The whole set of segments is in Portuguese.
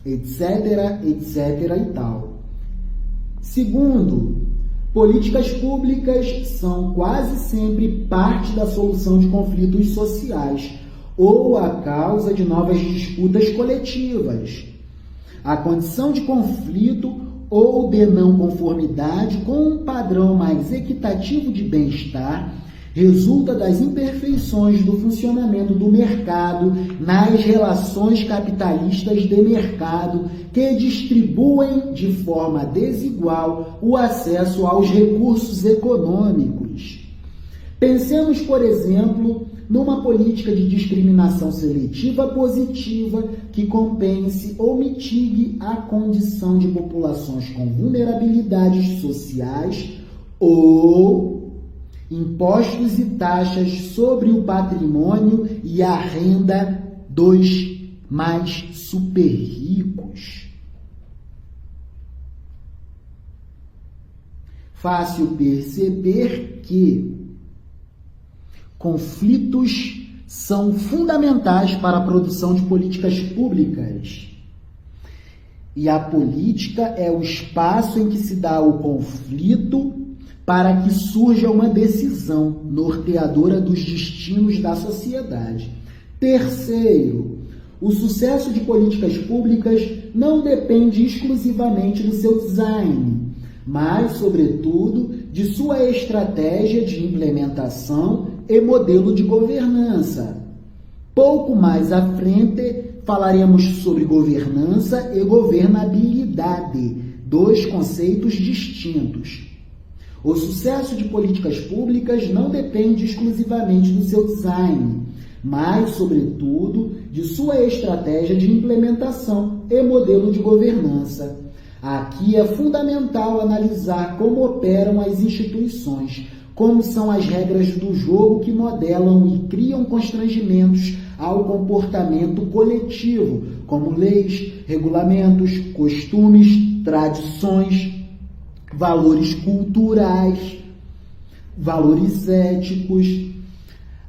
etc, etc e tal. Segundo, políticas públicas são quase sempre parte da solução de conflitos sociais ou a causa de novas disputas coletivas. A condição de conflito ou de não conformidade com um padrão mais equitativo de bem-estar resulta das imperfeições do funcionamento do mercado nas relações capitalistas de mercado que distribuem de forma desigual o acesso aos recursos econômicos. Pensemos, por exemplo, numa política de discriminação seletiva positiva que compense ou mitigue a condição de populações com vulnerabilidades sociais ou impostos e taxas sobre o patrimônio e a renda dos mais super ricos. Fácil perceber que conflitos são fundamentais para a produção de políticas públicas. E a política é o espaço em que se dá o conflito para que surja uma decisão norteadora dos destinos da sociedade. Terceiro, o sucesso de políticas públicas não depende exclusivamente do seu design, mas, sobretudo, de sua estratégia de implementação e modelo de governança. Pouco mais à frente, falaremos sobre governança e governabilidade, dois conceitos distintos. O sucesso de políticas públicas não depende exclusivamente do seu design, mas, sobretudo, de sua estratégia de implementação e modelo de governança. Aqui é fundamental analisar como operam as instituições, como são as regras do jogo que modelam e criam constrangimentos ao comportamento coletivo, como leis, regulamentos, costumes, tradições, valores culturais, valores éticos.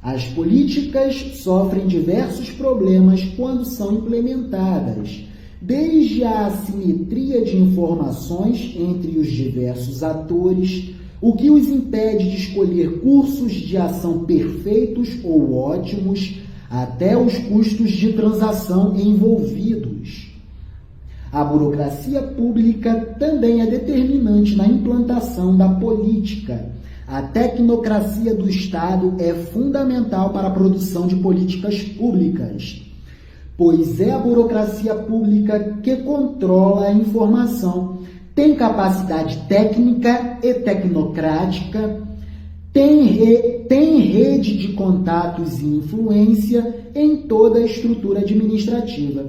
As políticas sofrem diversos problemas quando são implementadas, desde a assimetria de informações entre os diversos atores, o que os impede de escolher cursos de ação perfeitos ou ótimos, até os custos de transação envolvidos. A burocracia pública também é determinante na implantação da política. A tecnocracia do Estado é fundamental para a produção de políticas públicas, pois é a burocracia pública que controla a informação, tem capacidade técnica e tecnocrática, tem rede de contatos e influência em toda a estrutura administrativa.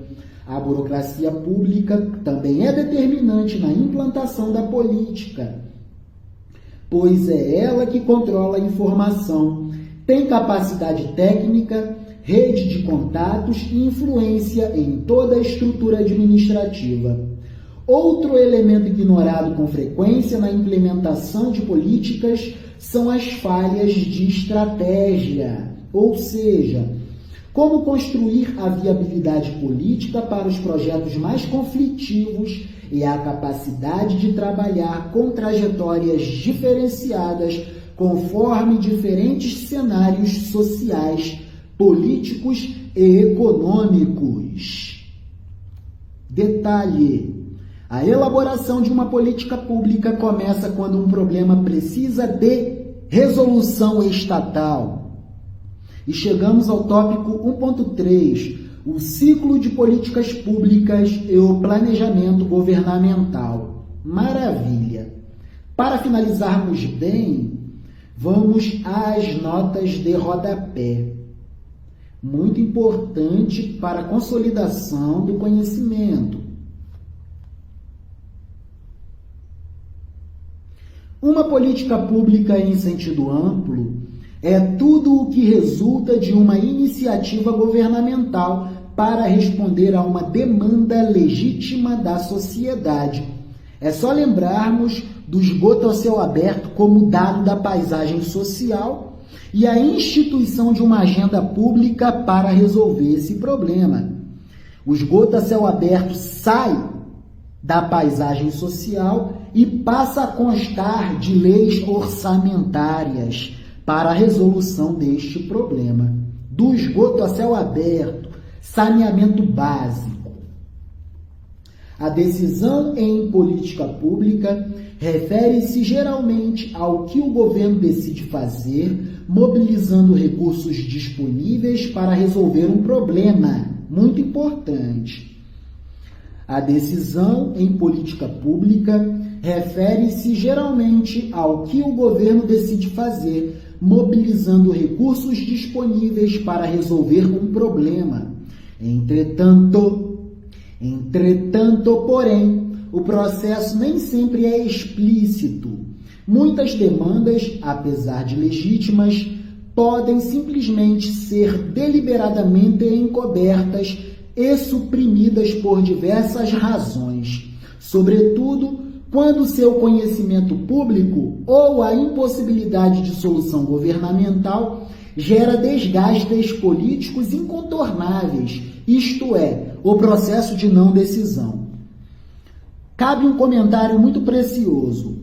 A burocracia pública também é determinante na implantação da política, pois é ela que controla a informação, tem capacidade técnica, rede de contatos e influência em toda a estrutura administrativa. Outro elemento ignorado com frequência na implementação de políticas são as falhas de estratégia, ou seja, como construir a viabilidade política para os projetos mais conflitivos e a capacidade de trabalhar com trajetórias diferenciadas conforme diferentes cenários sociais, políticos e econômicos. Detalhe: a elaboração de uma política pública começa quando um problema precisa de resolução estatal. E chegamos ao tópico 1.3, o ciclo de políticas públicas e o planejamento governamental. Maravilha! Para finalizarmos bem, vamos às notas de rodapé. Muito importante para a consolidação do conhecimento. Uma política pública em sentido amplo é tudo o que resulta de uma iniciativa governamental para responder a uma demanda legítima da sociedade. É só lembrarmos do esgoto ao céu aberto como dado da paisagem social e a instituição de uma agenda pública para resolver esse problema. O esgoto a céu aberto sai da paisagem social e passa a constar de leis orçamentárias para a resolução deste problema. Do esgoto a céu aberto, saneamento básico. A decisão em política pública refere-se geralmente ao que o governo decide fazer, mobilizando recursos disponíveis para resolver um problema muito importante. A decisão em política pública refere-se geralmente ao que o governo decide fazer, mobilizando recursos disponíveis para resolver um problema. Entretanto, porém, o processo nem sempre é explícito. Muitas demandas, apesar de legítimas, podem simplesmente ser deliberadamente encobertas e suprimidas por diversas razões, sobretudo quando seu conhecimento público ou a impossibilidade de solução governamental gera desgastes políticos incontornáveis, isto é, o processo de não decisão. Cabe um comentário muito precioso.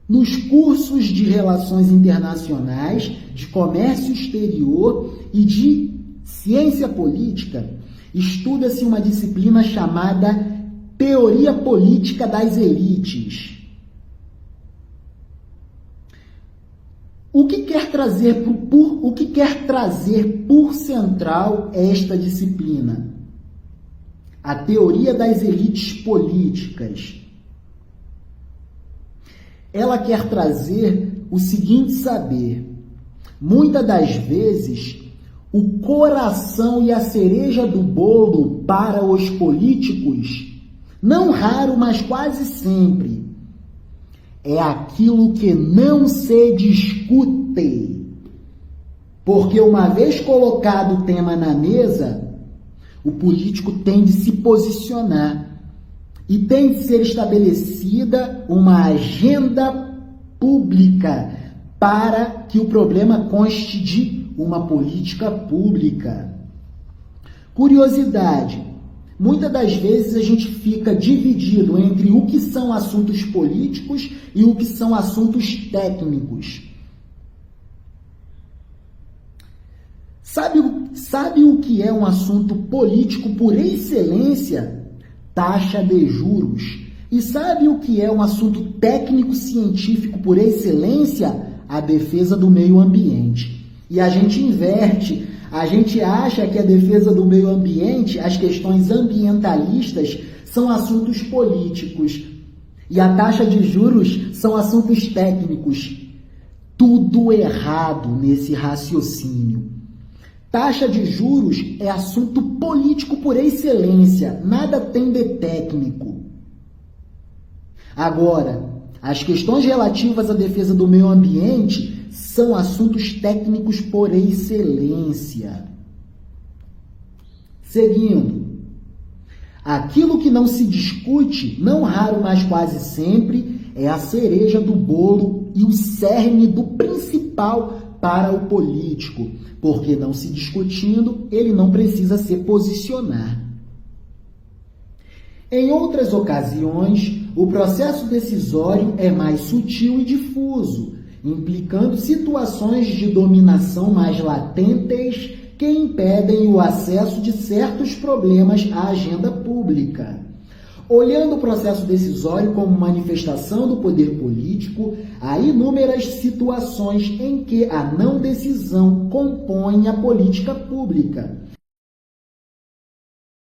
Nos cursos de Relações Internacionais, de Comércio Exterior e de Ciência Política, estuda-se uma disciplina chamada Teoria Política das Elites. O que quer trazer por central esta disciplina? A teoria das elites políticas. Ela quer trazer o seguinte saber: muitas das vezes, o coração e a cereja do bolo para os políticos, não raro, mas quase sempre, é aquilo que não se discute. Porque uma vez colocado o tema na mesa, o político tem de se posicionar e tem de ser estabelecida uma agenda pública para que o problema conste de uma política pública. Curiosidade: muitas das vezes a gente fica dividido entre o que são assuntos políticos e o que são assuntos técnicos. Sabe o que é um assunto político por excelência? Taxa de juros. E sabe o que é um assunto técnico-científico por excelência? A defesa do meio ambiente. E a gente inverte. A gente acha que a defesa do meio ambiente, as questões ambientalistas, são assuntos políticos. E a taxa de juros são assuntos técnicos. Tudo errado nesse raciocínio. Taxa de juros é assunto político por excelência. Nada tem de técnico. Agora, as questões relativas à defesa do meio ambiente são assuntos técnicos por excelência. Seguindo. Aquilo que não se discute, não raro, mas quase sempre, é a cereja do bolo e o cerne do principal para o político, porque não se discutindo, ele não precisa se posicionar. Em outras ocasiões, o processo decisório é mais sutil e difuso, implicando situações de dominação mais latentes que impedem o acesso de certos problemas à agenda pública. Olhando o processo decisório como manifestação do poder político, há inúmeras situações em que a não decisão compõe a política pública.